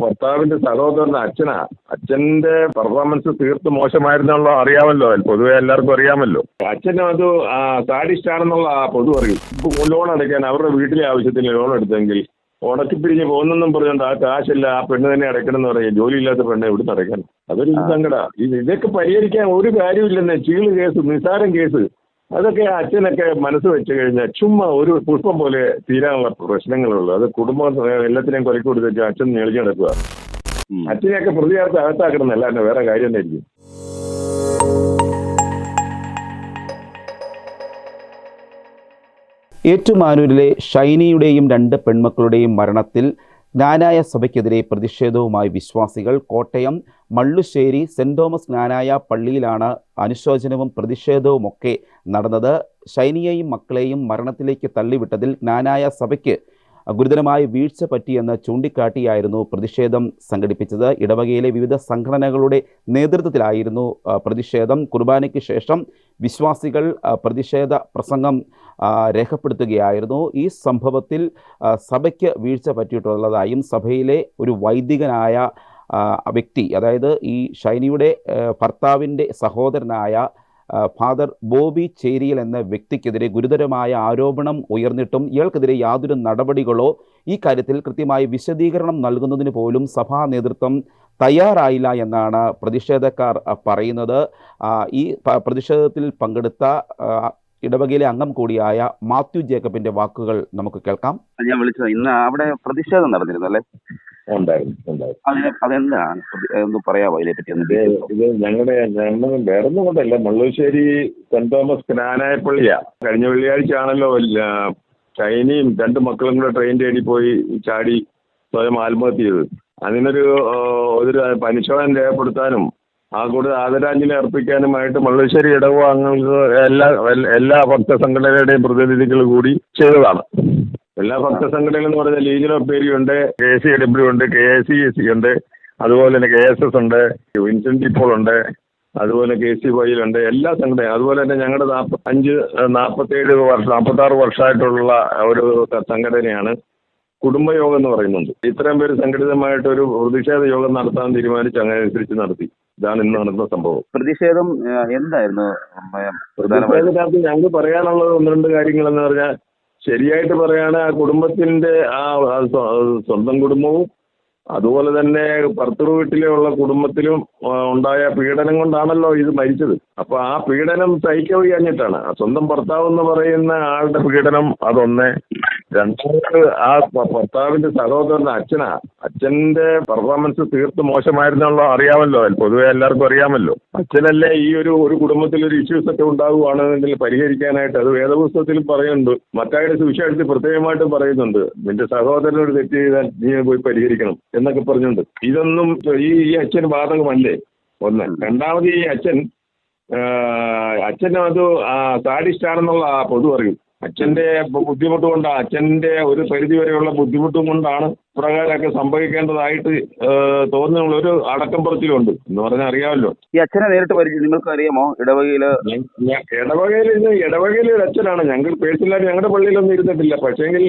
ഭർത്താവിന്റെ സഹോദരന്റെ അച്ഛനാ. അച്ഛന്റെ പെർഫോമൻസ് തീർത്ത് മോശമായിരുന്നുള്ള അറിയാമല്ലോ, പൊതുവെ എല്ലാവർക്കും അറിയാമല്ലോ. അച്ഛൻ അത് സാഡിസ്റ്റ് ആണെന്നുള്ള പൊതു അറിയും. ഇപ്പൊ ലോൺ അടയ്ക്കാൻ അവരുടെ വീട്ടിലെ ആവശ്യത്തിന് ലോൺ എടുത്തെങ്കിൽ ഉടക്കിപ്പിരിഞ്ഞ് പോകുന്നെന്നും പറഞ്ഞുകൊണ്ട് ആ കാശില്ല, ആ പെണ്ണ് തന്നെ അടയ്ക്കണം എന്ന് പറയും. ജോലിയില്ലാത്ത പെണ്ണ് എവിടുന്ന് അടയ്ക്കാൻ? അതൊരു സങ്കട. ഇതൊക്കെ പരിഹരിക്കാൻ ഒരു കാര്യമില്ലെന്ന്. ചീള് കേസ്, നിസ്സാരം കേസ്, അതൊക്കെ അച്ഛനൊക്കെ മനസ്സ് വെച്ച് കഴിഞ്ഞാൽ ചുമ്മാ ഒരു പുഷ്പം പോലെ തീരാനുള്ള പ്രശ്നങ്ങളുള്ളൂ. അത് കുടുംബം എല്ലാത്തിനെയും കൊലക്കി കൊടുത്തിട്ട് അച്ഛൻ ഞെളിഞ്ഞു നടക്കുക. അച്ഛനെയൊക്കെ പ്രതികാരത്തെ അകത്താക്കണം എന്നല്ല വേറെ കാര്യം തന്നെയായിരിക്കും. ഏറ്റുമാനൂരിലെ ഷൈനിയുടെയും 2 പെൺമക്കളുടെയും മരണത്തിൽ ജ്ഞാനായ സഭയ്ക്കെതിരെ പ്രതിഷേധവുമായി വിശ്വാസികൾ. കോട്ടയം മള്ളുശ്ശേരി സെന്റ് തോമസ് ജ്ഞാനായ പള്ളിയിലാണ് അനുശോചനവും പ്രതിഷേധവുമൊക്കെ നടന്നത്. ഷൈനിയെയും മക്കളെയും മരണത്തിലേക്ക് തള്ളിവിട്ടതിൽ ജ്ഞാനായ സഭയ്ക്ക് ഗുരുതരമായ വീഴ്ച പറ്റിയെന്ന് ചൂണ്ടിക്കാട്ടിയായിരുന്നു പ്രതിഷേധം സംഘടിപ്പിച്ചത്. ഇടവകയിലെ വിവിധ സംഘടനകളുടെ നേതൃത്വത്തിലായിരുന്നു പ്രതിഷേധം. കുർബാനയ്ക്ക് ശേഷം വിശ്വാസികൾ പ്രതിഷേധ പ്രസംഗം രേഖപ്പെടുത്തുകയായിരുന്നു. ഈ സംഭവത്തിൽ സഭയ്ക്ക് വീഴ്ച പറ്റിയിട്ടുള്ളതായും സഭയിലെ ഒരു വൈദികനായ വ്യക്തി, അതായത് ഈ ഷൈനിയുടെ ഭർത്താവിൻ്റെ സഹോദരനായ ഫാദർ ബോബി ചേരിയൽ എന്ന വ്യക്തിക്കെതിരെ ഗുരുതരമായ ആരോപണം ഉയർന്നിട്ടും ഇയാൾക്കെതിരെ യാതൊരു നടപടികളോ ഈ കാര്യത്തിൽ കൃത്യമായി വിശദീകരണം നൽകുന്നതിന് പോലും സഭാ നേതൃത്വം തയ്യാറായില്ല എന്നാണ് പ്രതിഷേധക്കാർ പറയുന്നത്. ഈ പ്രതിഷേധത്തിൽ പങ്കെടുത്ത ഇടവകയിലെ അംഗം കൂടിയായ മാത്യു ജേക്കബിന്റെ വാക്കുകൾ നമുക്ക് കേൾക്കാം. ഞാൻ വിളിച്ചത് ഇന്ന് അവിടെ പ്രതിഷേധം നടന്നിരുന്നു അല്ലേ? അതെന്താണ് ഒന്ന് പറയാമോ അതിനെപ്പറ്റി? ഇത് ഞങ്ങളുടെ വേറൊന്നും കൊണ്ടല്ല, മള്ളൂശ്ശേരി സെന്റ് തോമസ് ജ്ഞാനായ പള്ളിയാ. കഴിഞ്ഞ വെള്ളിയാഴ്ച ആണല്ലോ ഷൈനിയും 2 മക്കളും കൂടെ ട്രെയിൻ തേടി പോയി ചാടി സ്വയം ആത്മഹത്യ ചെയ്തത്. അതിനൊരു അനുശോചനം രേഖപ്പെടുത്താനും ആ കൂടുതൽ ആദരാഞ്ജലി അർപ്പിക്കാനുമായിട്ട് മള്ളൂശ്ശേരി ഇടവക അംഗങ്ങൾക്ക് എല്ലാ ഭക്ത സംഘടനകളുടെയും പ്രതിനിധികൾ കൂടി ചെയ്തതാണ്. എല്ലാ ഭക്ത സംഘടനകൾ എന്ന് പറഞ്ഞാൽ ലീഗൽ ഓഫ് പേരി ഉണ്ട്, KCW ഉണ്ട്, KACEC ഉണ്ട്, അതുപോലെ തന്നെ KSS ഉണ്ട്, വിൻസെന്റ് ഇപ്പോൾ ഉണ്ട്, അതുപോലെ KCY ഉണ്ട്, എല്ലാ സംഘടനയും. അതുപോലെ തന്നെ ഞങ്ങളുടെ 46 വർഷമായിട്ടുള്ള ഒരു സംഘടനയാണ് കുടുംബയോഗം എന്ന് പറയുന്നുണ്ട്. ഇത്രയും പേര് സംഘടിതമായിട്ട് ഒരു പ്രതിഷേധ യോഗം നടത്താൻ തീരുമാനിച്ചു. അങ്ങനെ അനുസരിച്ച് നടത്തി. ഇതാണ് ഇന്ന് നടന്ന സംഭവം. പ്രതിഷേധം എന്തായിരുന്നു? പ്രതിഷേധത്തിനകത്ത് ഞങ്ങൾക്ക് പറയാനുള്ളത് 1-2 കാര്യങ്ങളെന്ന് പറഞ്ഞാൽ, ശരിയായിട്ട് പറയാണ്, ആ കുടുംബത്തിന്റെ സ്വന്തം കുടുംബവും അതുപോലെ തന്നെ ഭർത്തൃ വീട്ടിലുള്ള കുടുംബത്തിലും ഉണ്ടായ പീഡനം കൊണ്ടാണല്ലോ ഇത് മരിച്ചത്. അപ്പൊ ആ പീഡനം സഹിക്കാൻ കഴിഞ്ഞിട്ടാണ്. സ്വന്തം ഭർത്താവ് എന്ന് പറയുന്ന ആളുടെ പീഡനം അതൊന്ന്. 2 ആ ഭർത്താവിന്റെ സഹോദരന്റെ അച്ഛനാ. അച്ഛന്റെ പെർഫോമൻസ് തീർത്ത് മോശമായിരുന്നുള്ള അറിയാമല്ലോ, പൊതുവെ എല്ലാവർക്കും അറിയാമല്ലോ. അച്ഛനല്ലേ ഈ ഒരു കുടുംബത്തിൽ ഒരു ഇഷ്യൂസ് ഒക്കെ ഉണ്ടാവുകയാണെന്നുണ്ടെങ്കിൽ പരിഹരിക്കാനായിട്ട്. അത് വേദപുസ്തകത്തിലും പറയുന്നുണ്ട്, മത്തായിയുടെ സുവിശേഷത്തിൽ പ്രത്യേകമായിട്ടും പറയുന്നുണ്ട്, നിന്റെ സഹോദരനോട് തെറ്റ് ചെയ്താൽ നീ പോയി പരിഹരിക്കണം എന്നൊക്കെ പറഞ്ഞുണ്ട്. ഇതൊന്നും ഈ അച്ഛന് ബാധകമല്ലേ? ഒന്ന്. രണ്ടാമത് ഈ അച്ഛന് അത് സാഡിസ്റ്റ് ആണെന്നുള്ള പൊതു അറിയും. അച്ഛന്റെ ബുദ്ധിമുട്ട് കൊണ്ടാണ്, അച്ഛന്റെ ഒരു പരിധി വരെയുള്ള ബുദ്ധിമുട്ടും കൊണ്ടാണ് പ്രകാരമൊക്കെ സംഭവിക്കേണ്ടതായിട്ട് തോന്നുന്ന ഒരു അടക്കം പറച്ചിലുണ്ട് എന്ന് പറഞ്ഞാൽ അറിയാമല്ലോ. ഈ അച്ഛനെ നേരിട്ട് പരിചയം നിങ്ങൾക്ക് അറിയാമോ? ഇടവകയിലെ ഒരു അച്ഛനാണ്. ഞങ്ങൾ പേഴ്സണലായിട്ട് ഞങ്ങളുടെ പള്ളിയിലൊന്നും ഇരുന്നിട്ടില്ല. പക്ഷേങ്കിൽ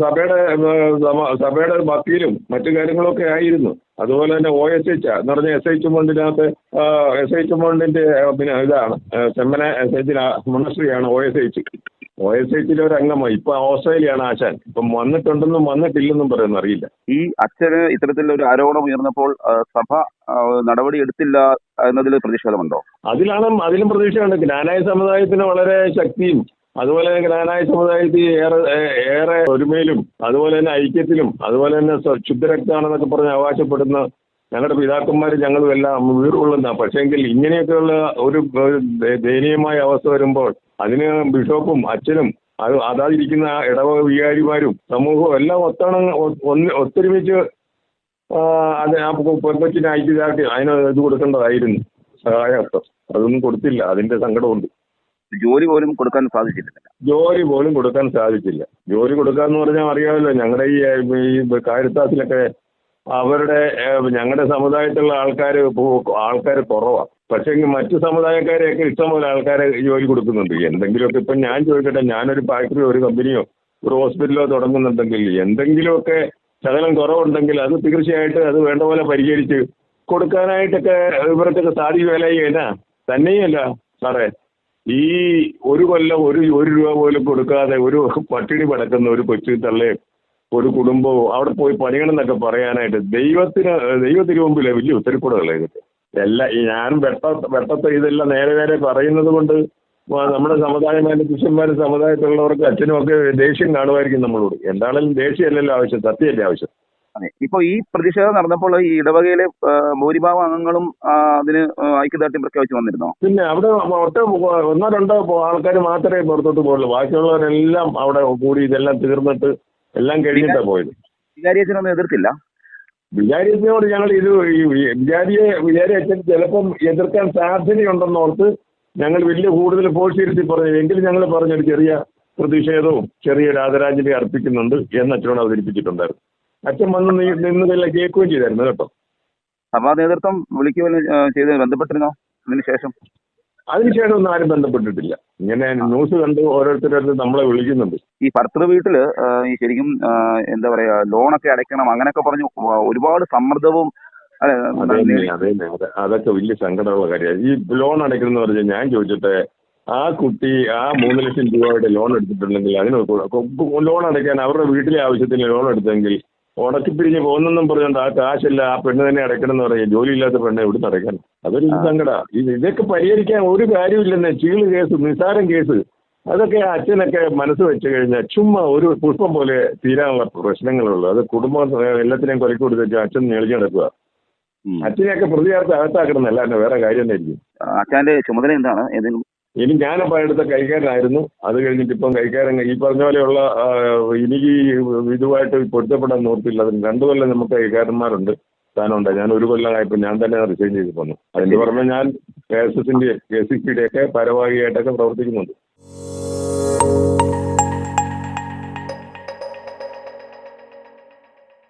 സഭയുടെ വക്കീലും മറ്റു കാര്യങ്ങളൊക്കെ ആയിരുന്നു. അതുപോലെ തന്നെ OSH എന്ന് പറഞ്ഞ SI ചുമണ്ടിനകത്ത് SI ചുമണ്ടിന്റെ പിന്നെ ഇതാണ് ചെമ്മന SH മുണശ്രീയാണ് OSH ഒരു അംഗമായി. ഇപ്പൊ ഓസ്ട്രേലിയയാണ് ആശാൻ. ഇപ്പം വന്നിട്ടുണ്ടെന്നും വന്നിട്ടില്ലെന്നും പറയുന്നു, അറിയില്ല. ഈ അച്ഛന് ഇത്തരത്തിലൊരു ആരോപണം ഉയർന്നപ്പോൾ സഭ നടപടി എടുത്തില്ല എന്നതിൽ പ്രതിഷേധമുണ്ടോ? അതിലും പ്രതിഷേധമുണ്ട്. ജ്ഞാനായ സമുദായത്തിന് വളരെ ശക്തിയും അതുപോലെ തന്നെ ജ്ഞാനായ സമുദായത്തിൽ ഏറെ ഒരുമയിലും അതുപോലെ തന്നെ ഐക്യത്തിലും അതുപോലെ തന്നെ ശുദ്ധരക്തമാണെന്നൊക്കെ പറഞ്ഞ് അവകാശപ്പെടുന്ന ഞങ്ങളുടെ പിതാക്കന്മാരും ഞങ്ങളും എല്ലാം വീറുകൊള്ളുന്ന. പക്ഷേങ്കിൽ ഇങ്ങനെയൊക്കെയുള്ള ഒരു ദയനീയമായ അവസ്ഥ വരുമ്പോൾ അതിന് ബിഷപ്പും അച്ഛനും അതാതിരിക്കുന്ന ഇടവക വികാരിമാരും സമൂഹവും എല്ലാം ഒത്തൊരുമിച്ച് അത് ആ പെൺകൊച്ചിനെ ഐക്യതാക്കി അതിന് ഇത് കൊടുക്കേണ്ടതായിരുന്നു, സഹായഹസ്തം. അതൊന്നും കൊടുത്തില്ല. അതിന്റെ സങ്കടമുണ്ട്. ജോലി പോലും കൊടുക്കാൻ സാധിച്ചില്ല. ജോലി കൊടുക്കാന്ന് പറഞ്ഞാൽ അറിയാമല്ലോ, ഞങ്ങളുടെ ഈ കാരിത്താസിലൊക്കെ ഞങ്ങളുടെ സമുദായത്തിലുള്ള ആൾക്കാർ കുറവാണ്. പക്ഷേ മറ്റു സമുദായക്കാരെയൊക്കെ ഇഷ്ടംപോലെ ആൾക്കാരെ ജോലി കൊടുക്കുന്നുണ്ട്. എന്തെങ്കിലുമൊക്കെ ഇപ്പം ഞാൻ ചോദിക്കട്ടെ, ഞാനൊരു ഫാക്ടറിയോ ഒരു കമ്പനിയോ ഒരു ഹോസ്പിറ്റലോ തുടങ്ങുന്നുണ്ടെങ്കിൽ എന്തെങ്കിലുമൊക്കെ ശകലം കുറവുണ്ടെങ്കിൽ അത് തീർച്ചയായിട്ടും അത് വേണ്ട പോലെ പരിഹരിച്ച് കൊടുക്കാനായിട്ടൊക്കെ ഇവർക്കൊക്കെ സാധിക്കുമല്ലായി എന്നാ തന്നെയല്ല സാറേ, ഈ ഒരു കൊല്ലം ഒരു രൂപ പോലും കൊടുക്കാതെ ഒരു പട്ടിണി പടക്കുന്ന ഒരു കൊച്ചു തള്ളയും ഒരു കുടുംബവും അവിടെ പോയി പണിയണമെന്നൊക്കെ പറയാനായിട്ട് ദൈവത്തിന് മുമ്പിൽ വലിയ ഉത്തരക്കൂടുകളെ ഇതൊക്കെ എല്ലാം. ഈ ഞാനും വെട്ടത്തെ ഇതെല്ലാം നേരെ പറയുന്നത് കൊണ്ട് നമ്മുടെ സമുദായമാരും പുരുഷന്മാരും സമുദായത്തിലുള്ളവർക്ക് അച്ഛനും ഒക്കെ ദേഷ്യം കാണുമായിരിക്കും നമ്മളോട്. എന്താണെങ്കിലും ദേഷ്യമല്ലല്ലോ ആവശ്യം, സത്യമല്ലേ ആവശ്യം. അതെ, ഇപ്പൊ ഈ പ്രതിഷേധം നടന്നപ്പോൾ ഈ ഇടവകയിലെ ഭൂരിഭാഗം അംഗങ്ങളും അതിന് ഐക്യദാർഢ്യം പ്രഖ്യാപിച്ച് വന്നിരുന്നോ? പിന്നെ അവിടെ ഒന്നോ രണ്ടോ ആൾക്കാർ മാത്രമേ പുറത്തോട്ട് പോകുള്ളൂ. ബാക്കിയുള്ളവരെല്ലാം അവിടെ കൂടി ഇതെല്ലാം തീർന്നിട്ട് എല്ലാം കഴിഞ്ഞിട്ടാണ് പോയത്. വികാരിയച്ഛനൊന്നും എതിർത്തില്ല? വികാരിയച്ഛനോട് ഞങ്ങൾ ഇത് വികാരി അച്ഛൻ ചിലപ്പം എതിർക്കാൻ സാധ്യതയുണ്ടെന്നോർത്ത് ഞങ്ങൾ വലിയ കൂടുതൽ പോഴ്ചയിരുത്തി പറഞ്ഞു. എങ്കിലും ഞങ്ങൾ പറഞ്ഞൊരു ചെറിയ പ്രതിഷേധവും ചെറിയൊരു ആദരാഞ്ജലി അർപ്പിക്കുന്നുണ്ട് എന്ന് അച്ഛനോട് അവതരിപ്പിച്ചിട്ടുണ്ടായിരുന്നു. അച്ഛൻ വന്ന് നിന്നതെല്ലാം കേൾക്കുകയും ചെയ്തായിരുന്നു കേട്ടോ. സഭാ നേതൃത്വം വിളിക്കുകയും ചെയ്ത് ബന്ധപ്പെട്ടിരുന്നോ അതിനുശേഷം? അതിനുശേഷം ഒന്നും ആരും ബന്ധപ്പെട്ടിട്ടില്ല. ഇങ്ങനെ ന്യൂസ് കണ്ട് ഓരോരുത്തരും നമ്മളെ വിളിക്കുന്നുണ്ട്. ഈ ഭർത്തൃ വീട്ടില് ഈ ശരിക്കും എന്താ പറയാ ലോണൊക്കെ അടയ്ക്കണം അങ്ങനെയൊക്കെ പറഞ്ഞു ഒരുപാട് സമ്മർദ്ദവും. അതൊക്കെ വലിയ സങ്കടമുള്ള കാര്യമാണ്. ഈ ലോൺ അടയ്ക്കണം പറഞ്ഞാൽ ഞാൻ ചോദിച്ചിട്ട് ആ കുട്ടി 3 ലക്ഷം രൂപയുടെ ലോൺ എടുത്തിട്ടുണ്ടെങ്കിൽ അതിന് ലോൺ അടയ്ക്കാൻ അവരുടെ വീട്ടിലെ ആവശ്യത്തിന് ലോൺ എടുത്തെങ്കിൽ ഉടക്കിപ്പിരിഞ്ഞ് പോകുന്നെന്നും പറഞ്ഞുകൊണ്ട് ആ കാശല്ല ആ പെണ്ണ് തന്നെ അടയ്ക്കണം എന്ന് പറയും. ജോലിയില്ലാത്ത പെണ്ണ് എവിടുന്ന് അടയ്ക്കാൻ? അതൊരു സങ്കടമാണ്. ഇതൊക്കെ പരിഹരിക്കാൻ ഒരു കാര്യമില്ലെന്ന്. ചീള് കേസ്, നിസ്സാരം കേസ്, അതൊക്കെ അച്ഛനൊക്കെ മനസ്സ് വെച്ച് കഴിഞ്ഞാൽ ചുമ്മാ ഒരു പുഷ്പം പോലെ തീരാനുള്ള പ്രശ്നങ്ങളുള്ളൂ. അത് കുടുംബം എല്ലാത്തിനെയും കൊലക്കി കൊടുത്തിട്ട് അച്ഛൻ ഞെളിഞ്ഞു നടക്കുക. അച്ഛനെയൊക്കെ പ്രതികാരത്തെ അകത്താക്കണം അല്ലാണ്ട് വേറെ കാര്യം തന്നെ ആയിരിക്കും. അച്ഛന്റെ ചുമതല എന്താണ്? ഞാനപ്പോൾ അടുത്ത കൈക്കാരനായിരുന്നു. അത് കഴിഞ്ഞിട്ട് ഇപ്പം കൈക്കാരൻ ഈ പറഞ്ഞ പോലെയുള്ള എനിക്ക് ഇതുമായിട്ട് പൊരുത്തപ്പെടാൻ നോർത്തില്ല. അതിന് 2 കൊല്ലം നമുക്ക് കൈക്കാരന്മാരുണ്ട്, സ്ഥാനമുണ്ട്. ഞാൻ 1 കൊല്ലമായപ്പോൾ ഞാൻ തന്നെ റിസൈൻ ചെയ്ത് പോന്നു. അതിന് പുറമെ ഞാൻ KSSന്റെ KCCയുടെ ഒക്കെ ഭാരവാഹിയായിട്ടൊക്കെ പ്രവർത്തിക്കുന്നുണ്ട്.